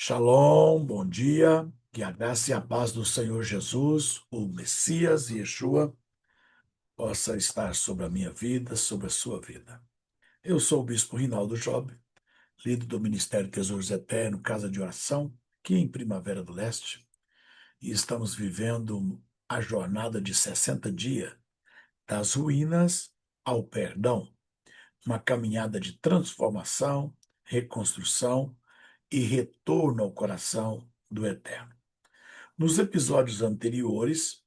Shalom, bom dia, que a graça e a paz do Senhor Jesus, o Messias e Yeshua, possa estar sobre a minha vida, sobre a sua vida. Eu sou o Bispo Rinaldo Job, líder do Ministério Tesouros Eterno, Casa de Oração, aqui em Primavera do Leste, e estamos vivendo a jornada de 60 dias, das ruínas ao perdão, uma caminhada de transformação, reconstrução e retorno ao coração do Eterno. Nos episódios anteriores,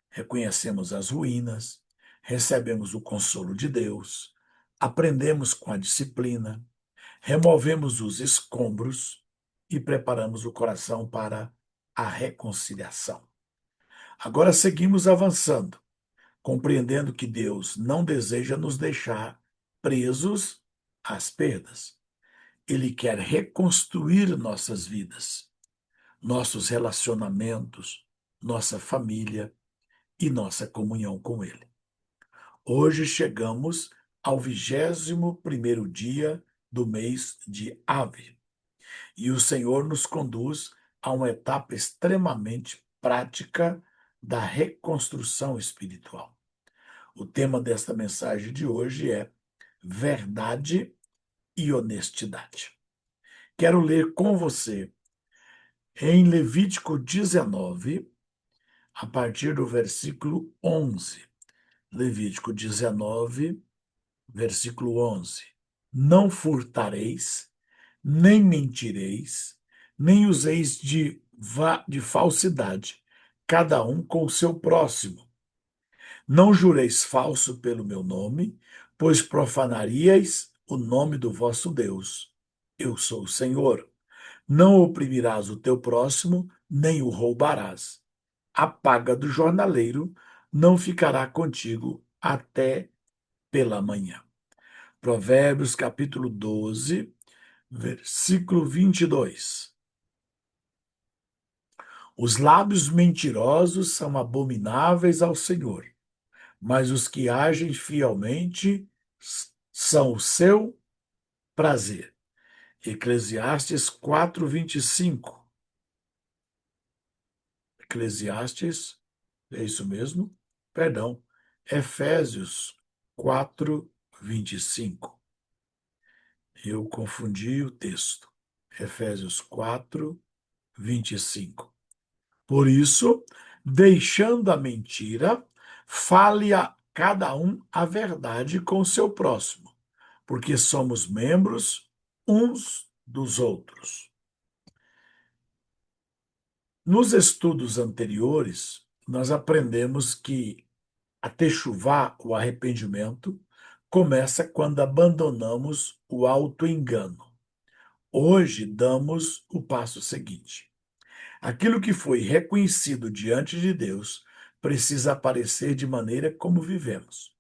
reconhecemos as ruínas, recebemos o consolo de Deus, aprendemos com a disciplina, removemos os escombros e preparamos o coração para a reconciliação. Agora seguimos avançando, compreendendo que Deus não deseja nos deixar presos às perdas. Ele quer reconstruir nossas vidas, nossos relacionamentos, nossa família e nossa comunhão com Ele. Hoje chegamos ao 21º dia do mês de Ave e o Senhor nos conduz a uma etapa extremamente prática da reconstrução espiritual. O tema desta mensagem de hoje é verdade e honestidade. Quero ler com você em Levítico 19, a partir do versículo 11. Levítico 19, versículo 11. Não furtareis, nem mentireis, nem useis de falsidade, cada um com o seu próximo. Não jureis falso pelo meu nome, pois profanaríeis o nome do vosso Deus. Eu sou o Senhor. Não oprimirás o teu próximo, nem o roubarás. A paga do jornaleiro não ficará contigo até pela manhã. Provérbios capítulo 12, versículo 22. Os lábios mentirosos são abomináveis ao Senhor, mas os que agem fielmente são o seu prazer. Eclesiastes 4:25. Eclesiastes, é isso mesmo? Perdão. Efésios 4:25. Eu confundi o texto. Efésios 4:25. Por isso, deixando a mentira, fale a cada um a verdade com o seu próximo, porque somos membros uns dos outros. Nos estudos anteriores, nós aprendemos que a techuvá, o arrependimento, começa quando abandonamos o auto-engano. Hoje damos o passo seguinte. Aquilo que foi reconhecido diante de Deus precisa aparecer de maneira como vivemos,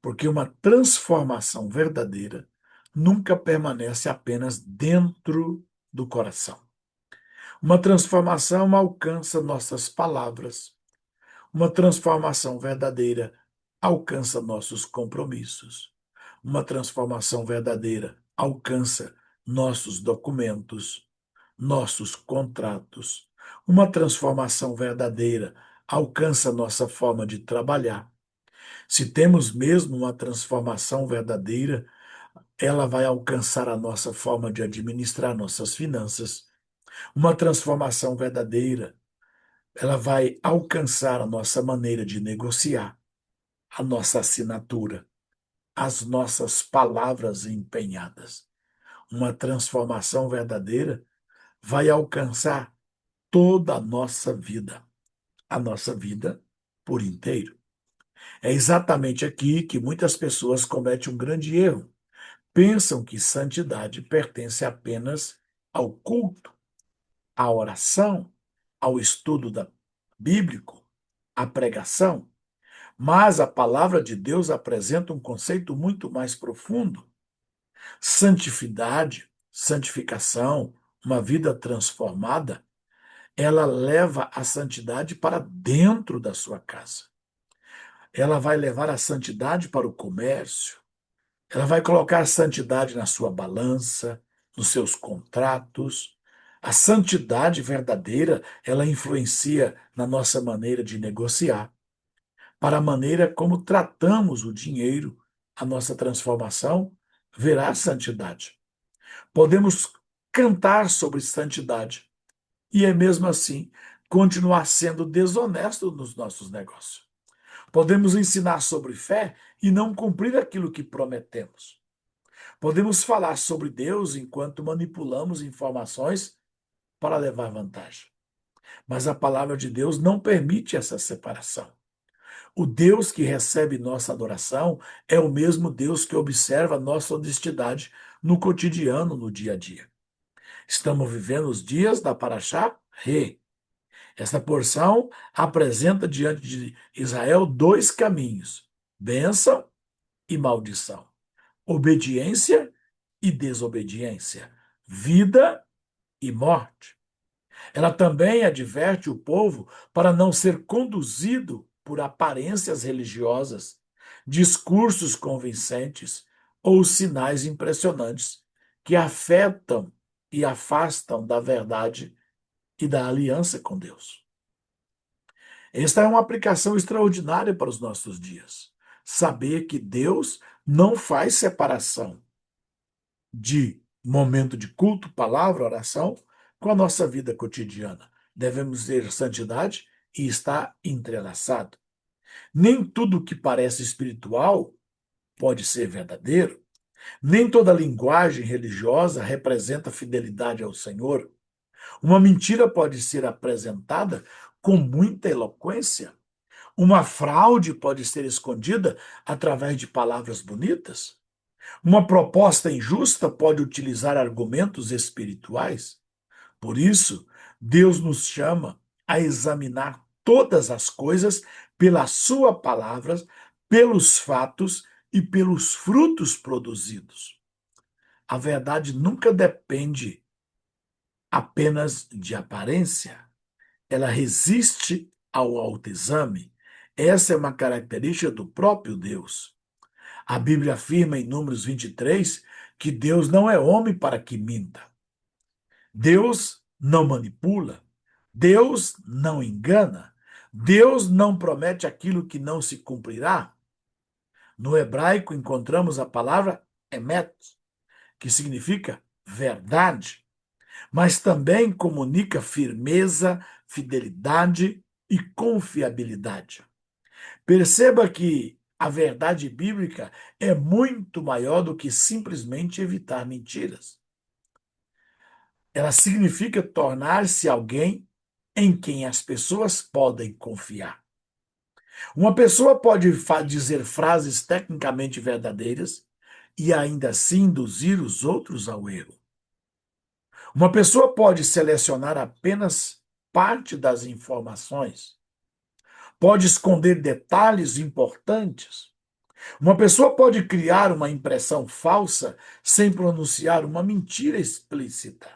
porque uma transformação verdadeira nunca permanece apenas dentro do coração. Uma transformação alcança nossas palavras, uma transformação verdadeira alcança nossos compromissos. Uma transformação verdadeira alcança nossos documentos, nossos contratos. Uma transformação verdadeira alcança nossa forma de trabalhar. Se temos mesmo uma transformação verdadeira, ela vai alcançar a nossa forma de administrar nossas finanças. Uma transformação verdadeira, ela vai alcançar a nossa maneira de negociar, a nossa assinatura, as nossas palavras empenhadas. Uma transformação verdadeira vai alcançar toda a nossa vida por inteiro. É exatamente aqui que muitas pessoas cometem um grande erro. Pensam que santidade pertence apenas ao culto, à oração, ao estudo bíblico, à pregação. Mas a palavra de Deus apresenta um conceito muito mais profundo. Santificação, uma vida transformada, ela leva a santidade para dentro da sua casa. Ela vai levar a santidade para o comércio. Ela vai colocar a santidade na sua balança, nos seus contratos. A santidade verdadeira, ela influencia na nossa maneira de negociar, para a maneira como tratamos o dinheiro, a nossa transformação verá santidade. Podemos cantar sobre santidade e é mesmo assim continuar sendo desonesto nos nossos negócios. Podemos ensinar sobre fé e não cumprir aquilo que prometemos. Podemos falar sobre Deus enquanto manipulamos informações para levar vantagem. Mas a palavra de Deus não permite essa separação. O Deus que recebe nossa adoração é o mesmo Deus que observa nossa honestidade no cotidiano, no dia a dia. Estamos vivendo os dias da Paraxá Re. Esta porção apresenta diante de Israel dois caminhos: bênção e maldição, obediência e desobediência, vida e morte. Ela também adverte o povo para não ser conduzido por aparências religiosas, discursos convincentes ou sinais impressionantes que afetam e afastam da verdade e da aliança com Deus. Esta é uma aplicação extraordinária para os nossos dias. Saber que Deus não faz separação de momento de culto, palavra, oração, com a nossa vida cotidiana. Devemos ter santidade e estar entrelaçado. Nem tudo que parece espiritual pode ser verdadeiro. Nem toda linguagem religiosa representa fidelidade ao Senhor. Uma mentira pode ser apresentada com muita eloquência. Uma fraude pode ser escondida através de palavras bonitas. Uma proposta injusta pode utilizar argumentos espirituais. Por isso, Deus nos chama a examinar todas as coisas pela Sua palavra, pelos fatos e pelos frutos produzidos. A verdade nunca depende apenas de aparência, ela resiste ao autoexame. Essa é uma característica do próprio Deus. A Bíblia afirma em Números 23 que Deus não é homem para que minta. Deus não manipula. Deus não engana. Deus não promete aquilo que não se cumprirá. No hebraico encontramos a palavra emet, que significa verdade, mas também comunica firmeza, fidelidade e confiabilidade. Perceba que a verdade bíblica é muito maior do que simplesmente evitar mentiras. Ela significa tornar-se alguém em quem as pessoas podem confiar. Uma pessoa pode dizer frases tecnicamente verdadeiras e ainda assim induzir os outros ao erro. Uma pessoa pode selecionar apenas parte das informações, pode esconder detalhes importantes. Uma pessoa pode criar uma impressão falsa sem pronunciar uma mentira explícita.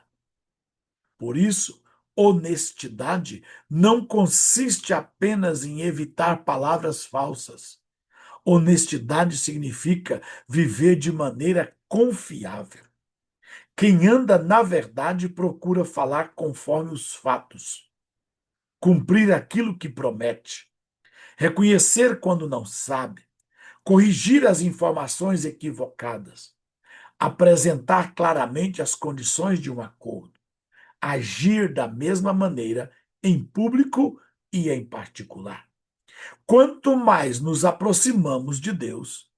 Por isso, honestidade não consiste apenas em evitar palavras falsas. Honestidade significa viver de maneira confiável. Quem anda na verdade procura falar conforme os fatos, cumprir aquilo que promete, reconhecer quando não sabe, corrigir as informações equivocadas, apresentar claramente as condições de um acordo, agir da mesma maneira em público e em particular. Quanto mais nos aproximamos de Deus,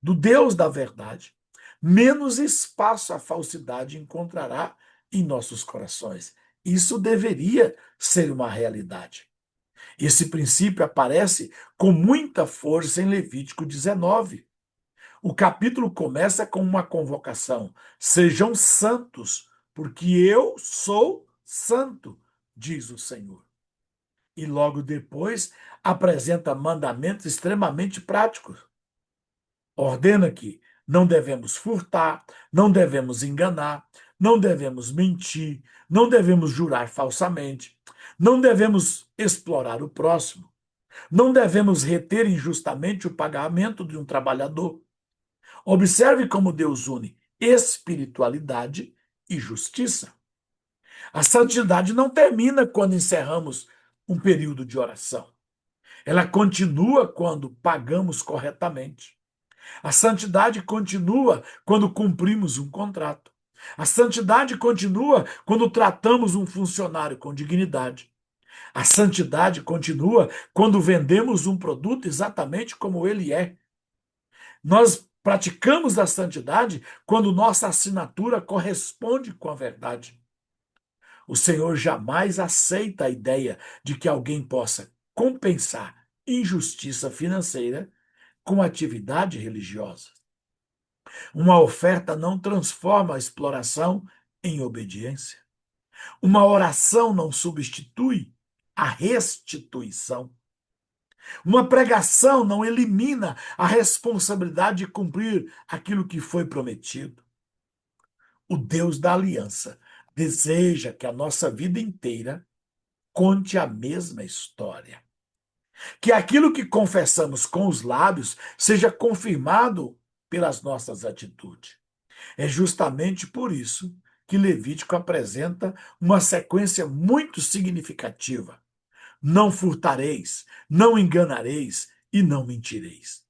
do Deus da verdade, menos espaço a falsidade encontrará em nossos corações. Isso deveria ser uma realidade. Esse princípio aparece com muita força em Levítico 19. O capítulo começa com uma convocação: sejam santos, porque eu sou santo, diz o Senhor. E logo depois apresenta mandamentos extremamente práticos. Ordena que não devemos furtar, não devemos enganar, não devemos mentir, não devemos jurar falsamente, não devemos explorar o próximo, não devemos reter injustamente o pagamento de um trabalhador. Observe como Deus une espiritualidade e justiça. A santidade não termina quando encerramos um período de oração. Ela continua quando pagamos corretamente. A santidade continua quando cumprimos um contrato. A santidade continua quando tratamos um funcionário com dignidade. A santidade continua quando vendemos um produto exatamente como ele é. Nós praticamos a santidade quando nossa assinatura corresponde com a verdade. O Senhor jamais aceita a ideia de que alguém possa compensar injustiça financeira com atividade religiosa. Uma oferta não transforma a exploração em obediência. Uma oração não substitui a restituição. Uma pregação não elimina a responsabilidade de cumprir aquilo que foi prometido. O Deus da aliança deseja que a nossa vida inteira conte a mesma história. Que aquilo que confessamos com os lábios seja confirmado pelas nossas atitudes. É justamente por isso que Levítico apresenta uma sequência muito significativa. Não furtareis, não enganareis e não mentireis.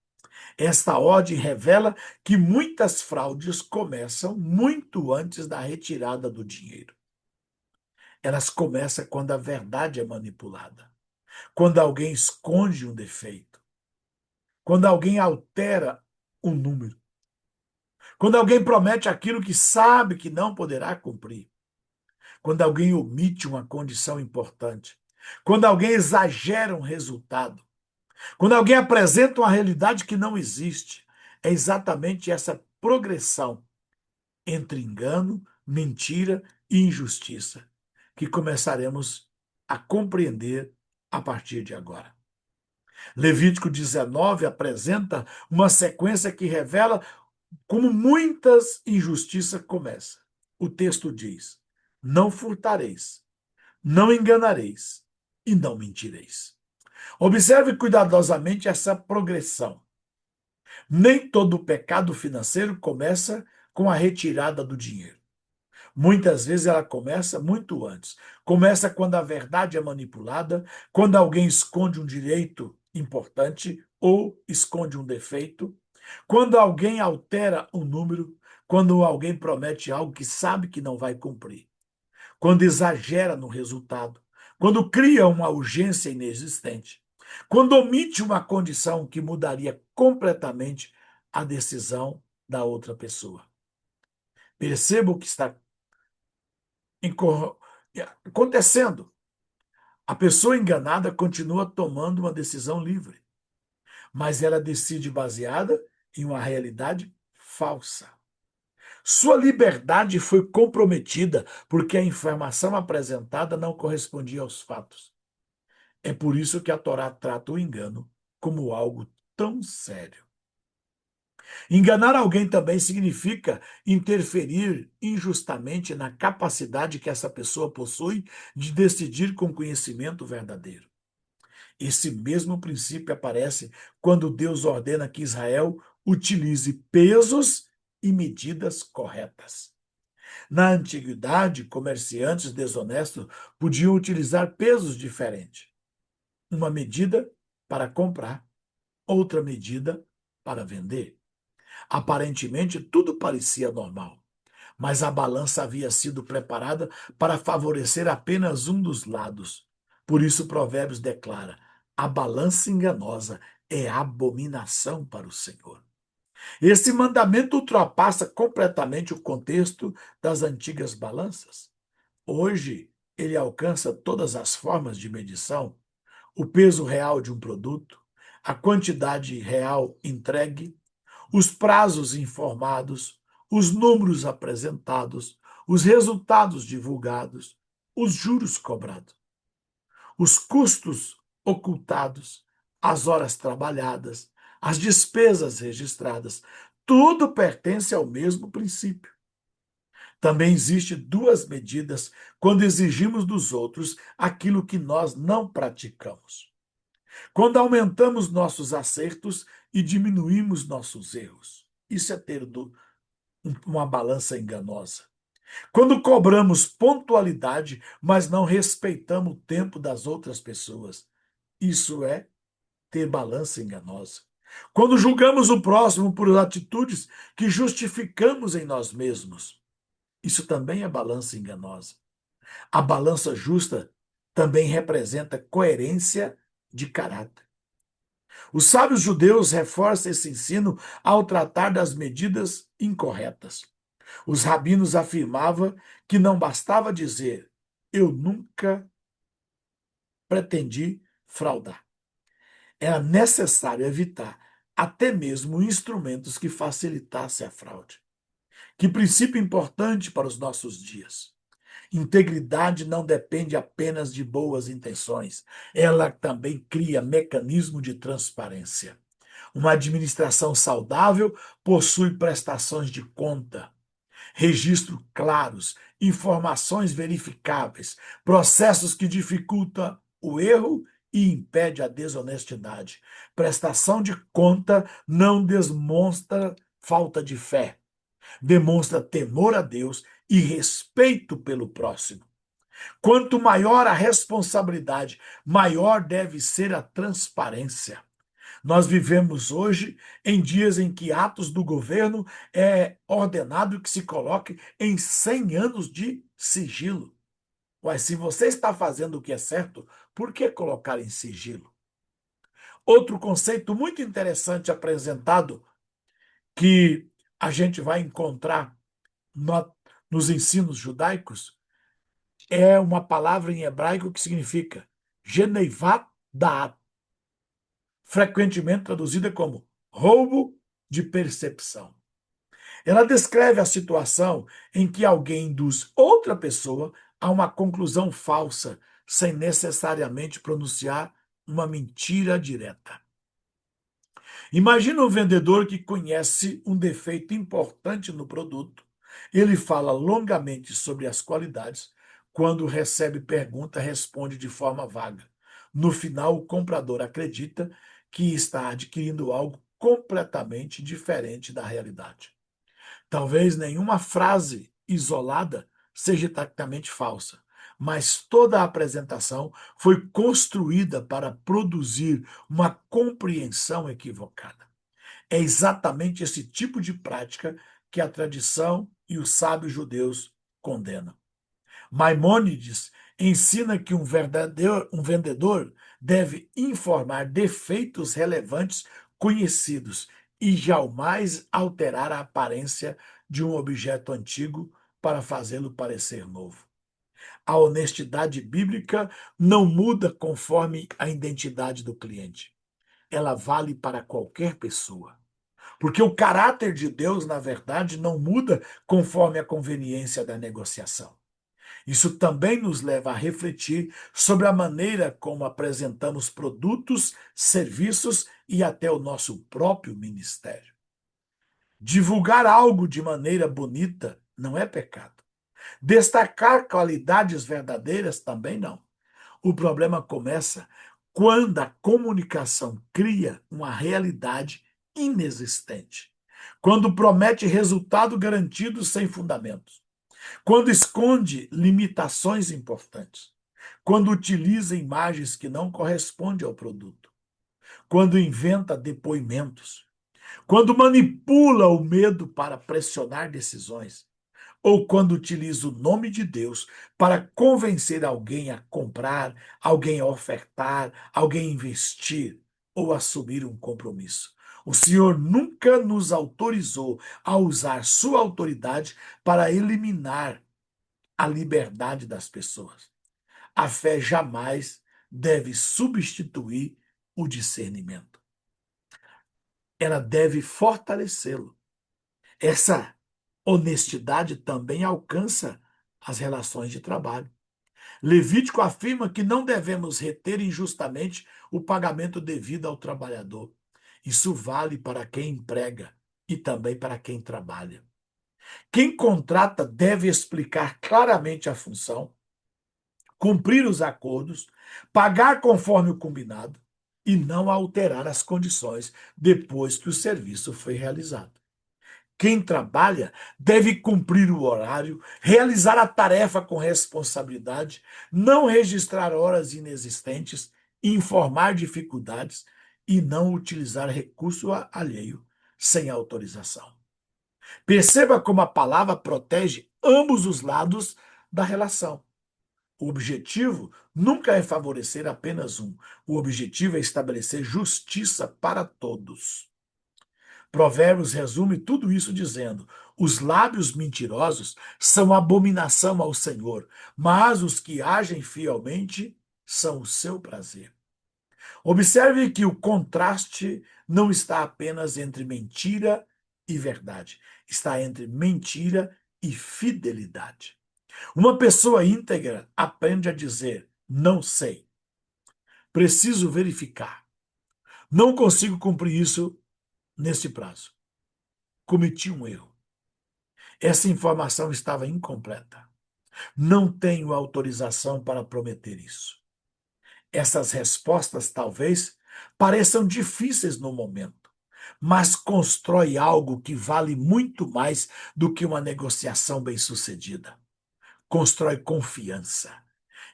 Esta ordem revela que muitas fraudes começam muito antes da retirada do dinheiro. Elas começam quando a verdade é manipulada, quando alguém esconde um defeito, quando alguém altera um número, quando alguém promete aquilo que sabe que não poderá cumprir, quando alguém omite uma condição importante, quando alguém exagera um resultado, quando alguém apresenta uma realidade que não existe. É exatamente essa progressão entre engano, mentira e injustiça que começaremos a compreender a partir de agora. Levítico 19 apresenta uma sequência que revela como muitas injustiças começam. O texto diz: não furtareis, não enganareis e não mentireis. Observe cuidadosamente essa progressão. Nem todo pecado financeiro começa com a retirada do dinheiro. Muitas vezes ela começa muito antes. Começa quando a verdade é manipulada, quando alguém esconde um direito importante ou esconde um defeito, quando alguém altera um número, quando alguém promete algo que sabe que não vai cumprir, quando exagera no resultado, quando cria uma urgência inexistente, quando omite uma condição que mudaria completamente a decisão da outra pessoa. Perceba o que está acontecendo. A pessoa enganada continua tomando uma decisão livre, mas ela decide baseada em uma realidade falsa. Sua liberdade foi comprometida porque a informação apresentada não correspondia aos fatos. É por isso que a Torá trata o engano como algo tão sério. Enganar alguém também significa interferir injustamente na capacidade que essa pessoa possui de decidir com conhecimento verdadeiro. Esse mesmo princípio aparece quando Deus ordena que Israel utilize pesos e medidas corretas. Na antiguidade, comerciantes desonestos podiam utilizar pesos diferentes. Uma medida para comprar, outra medida para vender. Aparentemente, tudo parecia normal, mas a balança havia sido preparada para favorecer apenas um dos lados. Por isso, Provérbios declara: a balança enganosa é abominação para o Senhor. Esse mandamento ultrapassa completamente o contexto das antigas balanças. Hoje, ele alcança todas as formas de medição, o peso real de um produto, a quantidade real entregue, os prazos informados, os números apresentados, os resultados divulgados, os juros cobrados, os custos ocultados, as horas trabalhadas, as despesas registradas. Tudo pertence ao mesmo princípio. Também existe duas medidas quando exigimos dos outros aquilo que nós não praticamos. Quando aumentamos nossos acertos e diminuímos nossos erros. Isso é ter uma balança enganosa. Quando cobramos pontualidade, mas não respeitamos o tempo das outras pessoas, isso é ter balança enganosa. Quando julgamos o próximo por atitudes que justificamos em nós mesmos, isso também é balança enganosa. A balança justa também representa coerência de caráter. Os sábios judeus reforçam esse ensino ao tratar das medidas incorretas. Os rabinos afirmavam que não bastava dizer eu nunca pretendi fraudar. Era necessário evitar até mesmo instrumentos que facilitassem a fraude. Que princípio importante para os nossos dias. Integridade não depende apenas de boas intenções, ela também cria mecanismo de transparência. Uma administração saudável possui prestações de conta, registros claros, informações verificáveis, processos que dificultam o erro e impede a desonestidade. Prestação de conta não demonstra falta de fé, demonstra temor a Deus e respeito pelo próximo. Quanto maior a responsabilidade, maior deve ser a transparência. Nós vivemos hoje em dias em que atos do governo é ordenado que se coloque em 100 anos de sigilo. Mas se você está fazendo o que é certo, por que colocar em sigilo? Outro conceito muito interessante apresentado que a gente vai encontrar nos ensinos judaicos é uma palavra em hebraico que significa Geneivat Da'at, frequentemente traduzida como roubo de percepção. Ela descreve a situação em que alguém induz outra pessoa a uma conclusão falsa, sem necessariamente pronunciar uma mentira direta. Imagina um vendedor que conhece um defeito importante no produto. Ele fala longamente sobre as qualidades. Quando recebe pergunta, responde de forma vaga. No final, o comprador acredita que está adquirindo algo completamente diferente da realidade. Talvez nenhuma frase isolada seja tecnicamente falsa, mas toda a apresentação foi construída para produzir uma compreensão equivocada. É exatamente esse tipo de prática que a tradição e os sábios judeus condenam. Maimônides ensina que um vendedor deve informar defeitos relevantes conhecidos e jamais alterar a aparência de um objeto antigo para fazê-lo parecer novo. A honestidade bíblica não muda conforme a identidade do cliente. Ela vale para qualquer pessoa. Porque o caráter de Deus, na verdade, não muda conforme a conveniência da negociação. Isso também nos leva a refletir sobre a maneira como apresentamos produtos, serviços e até o nosso próprio ministério. Divulgar algo de maneira bonita não é pecado. Destacar qualidades verdadeiras também não. O problema começa quando a comunicação cria uma realidade inexistente. Quando promete resultado garantido sem fundamentos. Quando esconde limitações importantes. Quando utiliza imagens que não correspondem ao produto. Quando inventa depoimentos. Quando manipula o medo para pressionar decisões. Ou quando utiliza o nome de Deus para convencer alguém a comprar, alguém a ofertar, alguém a investir ou assumir um compromisso. O Senhor nunca nos autorizou a usar sua autoridade para eliminar a liberdade das pessoas. A fé jamais deve substituir o discernimento. Ela deve fortalecê-lo. Essa honestidade também alcança as relações de trabalho. Levítico afirma que não devemos reter injustamente o pagamento devido ao trabalhador. Isso vale para quem emprega e também para quem trabalha. Quem contrata deve explicar claramente a função, cumprir os acordos, pagar conforme o combinado e não alterar as condições depois que o serviço foi realizado. Quem trabalha deve cumprir o horário, realizar a tarefa com responsabilidade, não registrar horas inexistentes, informar dificuldades e não utilizar recurso alheio sem autorização. Perceba como a palavra protege ambos os lados da relação. O objetivo nunca é favorecer apenas um. O objetivo é estabelecer justiça para todos. Provérbios resume tudo isso dizendo: os lábios mentirosos são abominação ao Senhor, mas os que agem fielmente são o seu prazer. Observe que o contraste não está apenas entre mentira e verdade, está entre mentira e fidelidade. Uma pessoa íntegra aprende a dizer: não sei, preciso verificar, não consigo cumprir isso neste prazo, cometi um erro. Essa informação estava incompleta. Não tenho autorização para prometer isso. Essas respostas talvez pareçam difíceis no momento, mas constrói algo que vale muito mais do que uma negociação bem-sucedida. Constrói confiança.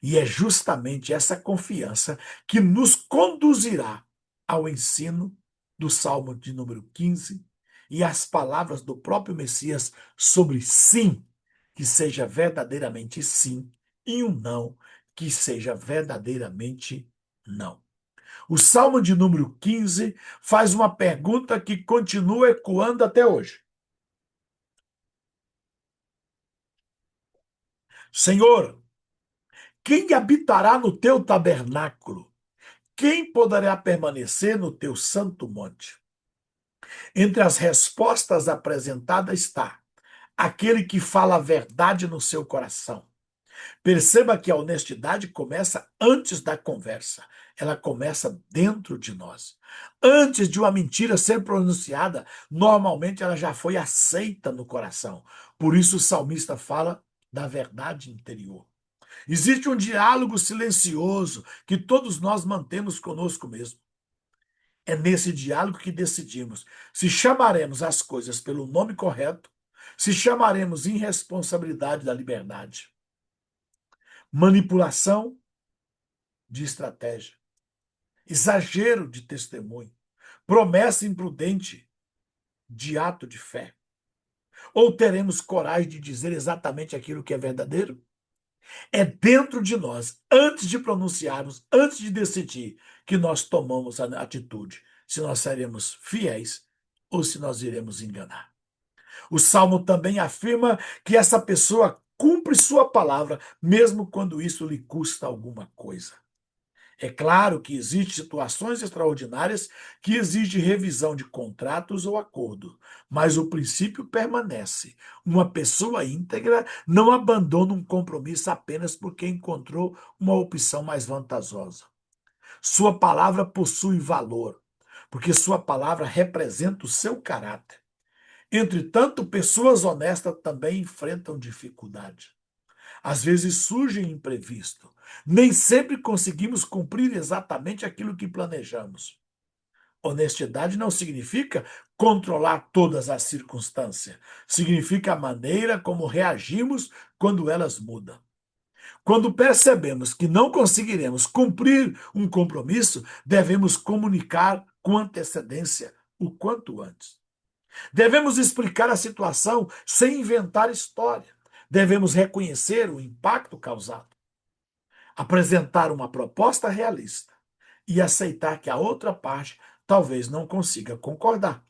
E é justamente essa confiança que nos conduzirá ao ensino do Salmo de número 15 e às palavras do próprio Messias sobre sim, que seja verdadeiramente sim, e um não, que seja verdadeiramente não. O Salmo de número 15 faz uma pergunta que continua ecoando até hoje. Senhor, quem habitará no teu tabernáculo? Quem poderá permanecer no teu santo monte? Entre as respostas apresentadas está aquele que fala a verdade no seu coração. Perceba que a honestidade começa antes da conversa. Ela começa dentro de nós. Antes de uma mentira ser pronunciada, normalmente ela já foi aceita no coração. Por isso o salmista fala da verdade interior. Existe um diálogo silencioso que todos nós mantemos conosco mesmo. É nesse diálogo que decidimos se chamaremos as coisas pelo nome correto, se chamaremos irresponsabilidade da liberdade, manipulação de estratégia, exagero de testemunho, promessa imprudente de ato de fé. Ou teremos coragem de dizer exatamente aquilo que é verdadeiro? É dentro de nós, antes de pronunciarmos, antes de decidir, que nós tomamos a atitude, se nós seremos fiéis ou se nós iremos enganar. O Salmo também afirma que essa pessoa cumpre sua palavra, mesmo quando isso lhe custa alguma coisa. É claro que existem situações extraordinárias que exigem revisão de contratos ou acordo, mas o princípio permanece. Uma pessoa íntegra não abandona um compromisso apenas porque encontrou uma opção mais vantajosa. Sua palavra possui valor, porque sua palavra representa o seu caráter. Entretanto, pessoas honestas também enfrentam dificuldade. Às vezes surge imprevisto. Nem sempre conseguimos cumprir exatamente aquilo que planejamos. Honestidade não significa controlar todas as circunstâncias. Significa a maneira como reagimos quando elas mudam. Quando percebemos que não conseguiremos cumprir um compromisso, devemos comunicar com antecedência o quanto antes. Devemos explicar a situação sem inventar história. Devemos reconhecer o impacto causado, apresentar uma proposta realista e aceitar que a outra parte talvez não consiga concordar.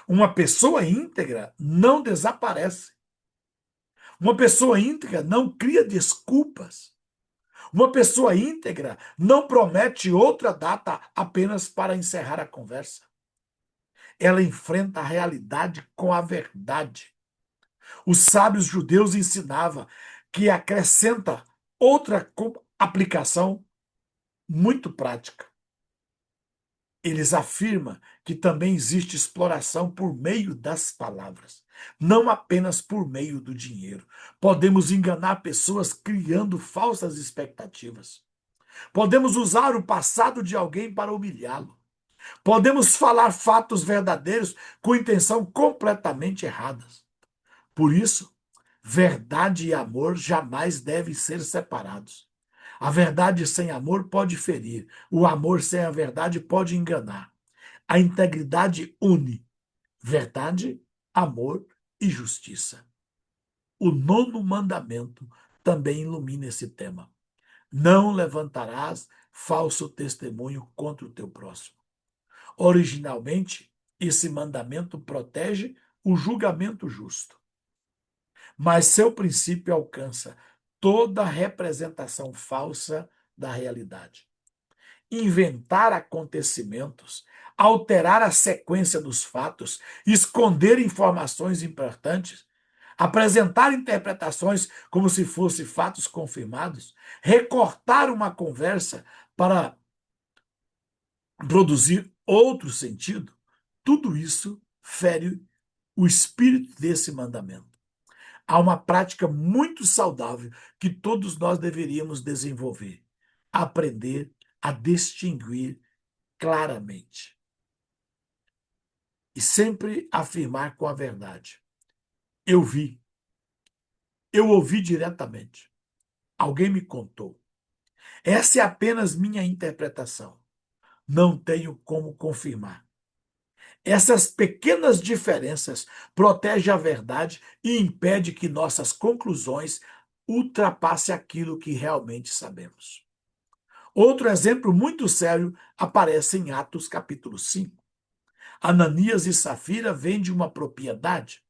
Uma pessoa íntegra não desaparece. Uma pessoa íntegra não cria desculpas. Uma pessoa íntegra não promete outra data apenas para encerrar a conversa. Ela enfrenta a realidade com a verdade. Os sábios judeus ensinavam que acrescenta outra aplicação muito prática. Eles afirmam que também existe exploração por meio das palavras, não apenas por meio do dinheiro. Podemos enganar pessoas criando falsas expectativas. Podemos usar o passado de alguém para humilhá-lo. Podemos falar fatos verdadeiros com intenção completamente erradas. Por isso, verdade e amor jamais devem ser separados. A verdade sem amor pode ferir, o amor sem a verdade pode enganar. A integridade une verdade, amor e justiça. O nono mandamento também ilumina esse tema. Não levantarás falso testemunho contra o teu próximo. Originalmente, esse mandamento protege o julgamento justo, mas seu princípio alcança toda representação falsa da realidade. Inventar acontecimentos, alterar a sequência dos fatos, esconder informações importantes, apresentar interpretações como se fossem fatos confirmados, recortar uma conversa para produzir outro sentido, tudo isso fere o espírito desse mandamento. Há uma prática muito saudável que todos nós deveríamos desenvolver: aprender a distinguir claramente e sempre afirmar com a verdade. Eu vi, eu ouvi diretamente, alguém me contou. Essa é apenas minha interpretação. Não tenho como confirmar. Essas pequenas diferenças protegem a verdade e impedem que nossas conclusões ultrapassem aquilo que realmente sabemos. Outro exemplo muito sério aparece em Atos capítulo 5. Ananias e Safira vendem uma propriedade.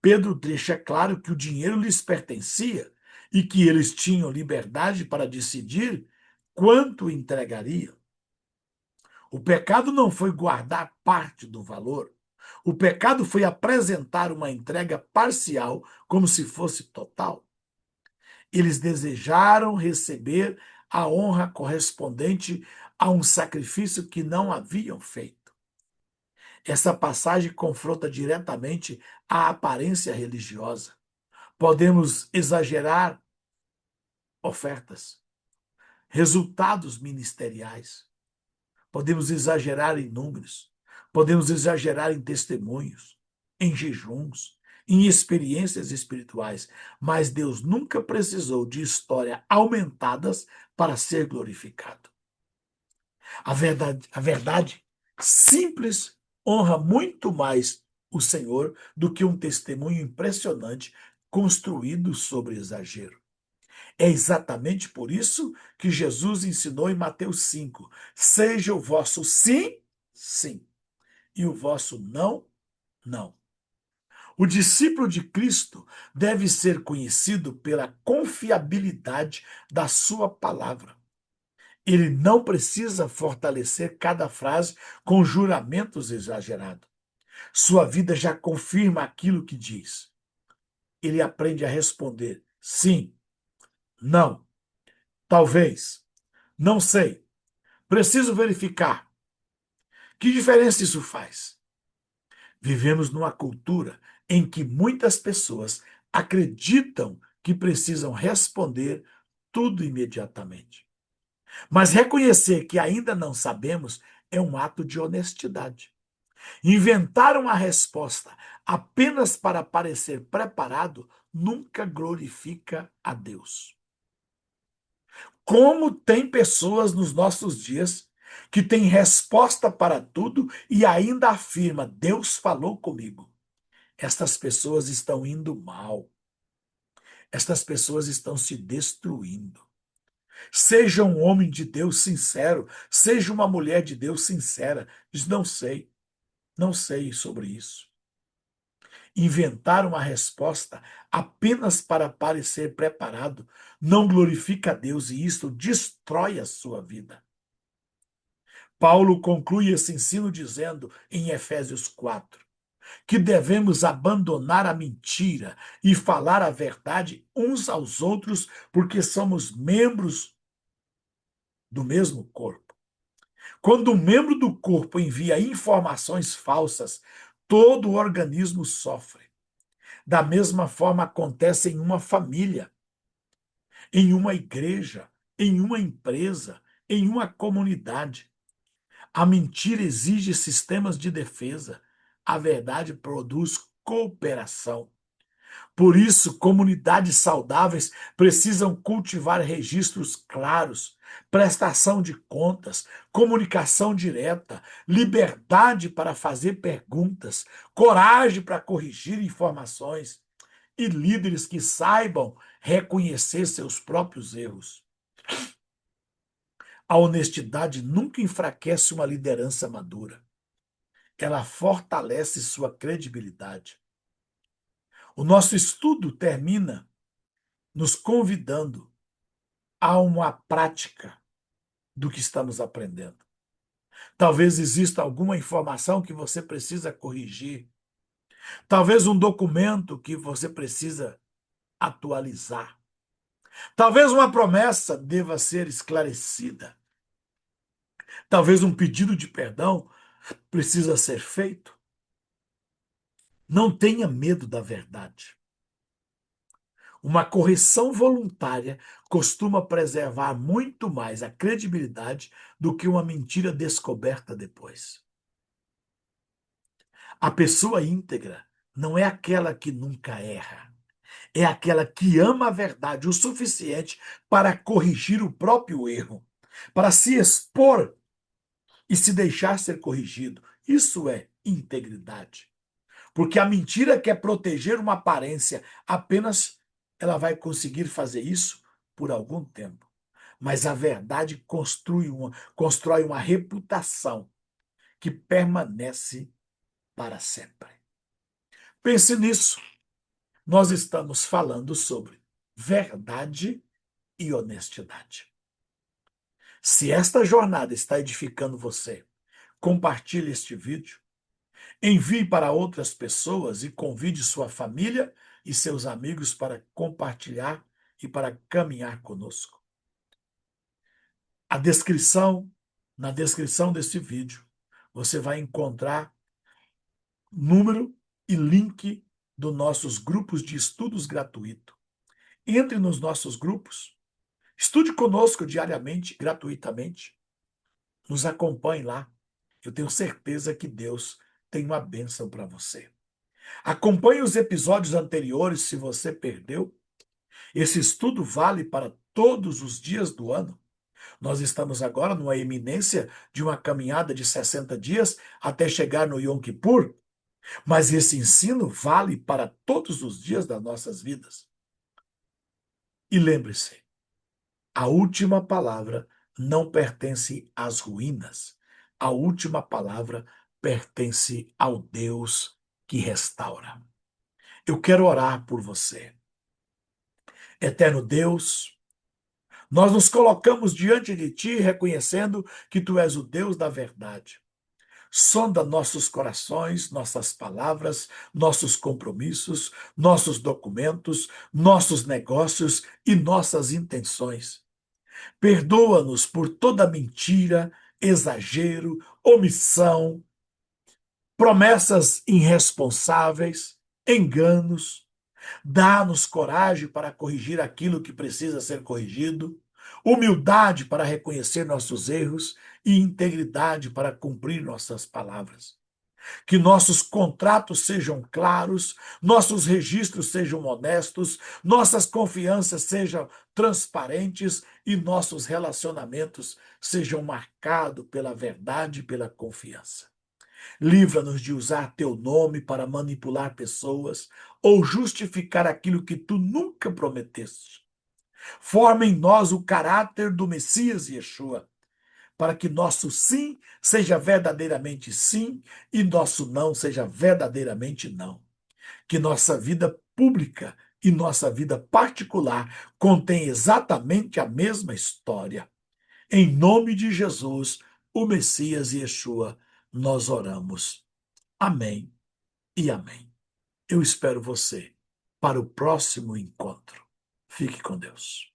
Pedro deixa claro que o dinheiro lhes pertencia e que eles tinham liberdade para decidir quanto entregariam. O pecado não foi guardar parte do valor. O pecado foi apresentar uma entrega parcial como se fosse total. Eles desejaram receber a honra correspondente a um sacrifício que não haviam feito. Essa passagem confronta diretamente a aparência religiosa. Podemos exagerar ofertas, resultados ministeriais, podemos exagerar em números, podemos exagerar em testemunhos, em jejuns, em experiências espirituais, mas Deus nunca precisou de histórias aumentadas para ser glorificado. A verdade simples honra muito mais o Senhor do que um testemunho impressionante construído sobre exagero. É exatamente por isso que Jesus ensinou em Mateus 5: seja o vosso sim, sim, e o vosso não, não. O discípulo de Cristo deve ser conhecido pela confiabilidade da sua palavra. Ele não precisa fortalecer cada frase com juramentos exagerados. Sua vida já confirma aquilo que diz. Ele aprende a responder sim, não, talvez, não sei, preciso verificar. Que diferença isso faz? Vivemos numa cultura em que muitas pessoas acreditam que precisam responder tudo imediatamente. Mas reconhecer que ainda não sabemos é um ato de honestidade. Inventar uma resposta apenas para parecer preparado nunca glorifica a Deus. Como tem pessoas nos nossos dias que têm resposta para tudo e ainda afirma: Deus falou comigo. Estas pessoas estão indo mal. Estas pessoas estão se destruindo. Seja um homem de Deus sincero, seja uma mulher de Deus sincera. Diz: não sei, não sei sobre isso. Inventar uma resposta apenas para parecer preparado não glorifica a Deus e isso destrói a sua vida. Paulo conclui esse ensino dizendo em Efésios 4 que devemos abandonar a mentira e falar a verdade uns aos outros, porque somos membros do mesmo corpo. Quando um membro do corpo envia informações falsas, todo o organismo sofre. Da mesma forma acontece em uma família, em uma igreja, em uma empresa, em uma comunidade. A mentira exige sistemas de defesa. A verdade produz cooperação. Por isso, comunidades saudáveis precisam cultivar registros claros, prestação de contas, comunicação direta, liberdade para fazer perguntas, coragem para corrigir informações e líderes que saibam reconhecer seus próprios erros. A honestidade nunca enfraquece uma liderança madura. Ela fortalece sua credibilidade. O nosso estudo termina nos convidando a uma prática do que estamos aprendendo. Talvez exista alguma informação que você precisa corrigir. Talvez um documento que você precisa atualizar. Talvez uma promessa deva ser esclarecida. Talvez um pedido de perdão precisa ser feito. Não tenha medo da verdade. Uma correção voluntária costuma preservar muito mais a credibilidade do que uma mentira descoberta depois. A pessoa íntegra não é aquela que nunca erra. É aquela que ama a verdade o suficiente para corrigir o próprio erro, para se expor e se deixar ser corrigido. Isso é integridade. Porque a mentira quer proteger uma aparência, apenas ela vai conseguir fazer isso por algum tempo. Mas a verdade constrói uma reputação que permanece para sempre. Pense nisso. Nós estamos falando sobre verdade e honestidade. Se esta jornada está edificando você, compartilhe este vídeo, envie para outras pessoas e convide sua família e seus amigos para compartilhar e para caminhar conosco. Na descrição deste vídeo, você vai encontrar número e link dos nossos grupos de estudos gratuito. Entre nos nossos grupos, estude conosco diariamente, gratuitamente. Nos acompanhe lá. Eu tenho certeza que Deus tem uma bênção para você. Acompanhe os episódios anteriores se você perdeu. Esse estudo vale para todos os dias do ano. Nós estamos agora numa iminência de uma caminhada de 60 dias até chegar no Yom Kippur, mas esse ensino vale para todos os dias das nossas vidas. E lembre-se, a última palavra não pertence às ruínas. A última palavra pertence ao Deus que restaura. Eu quero orar por você. Eterno Deus, nós nos colocamos diante de Ti reconhecendo que Tu és o Deus da verdade. Sonda nossos corações, nossas palavras, nossos compromissos, nossos documentos, nossos negócios e nossas intenções. Perdoa-nos por toda mentira, exagero, omissão, promessas irresponsáveis, enganos. Dá-nos coragem para corrigir aquilo que precisa ser corrigido, humildade para reconhecer nossos erros e integridade para cumprir nossas palavras. Que nossos contratos sejam claros, nossos registros sejam honestos, nossas confianças sejam transparentes e nossos relacionamentos sejam marcados pela verdade e pela confiança. Livra-nos de usar teu nome para manipular pessoas ou justificar aquilo que tu nunca prometeste. Forma em nós o caráter do Messias Yeshua, para que nosso sim seja verdadeiramente sim e nosso não seja verdadeiramente não. Que nossa vida pública e nossa vida particular contém exatamente a mesma história. Em nome de Jesus, o Messias Yeshua, nós oramos. Amém e amém. Eu espero você para o próximo encontro. Fique com Deus.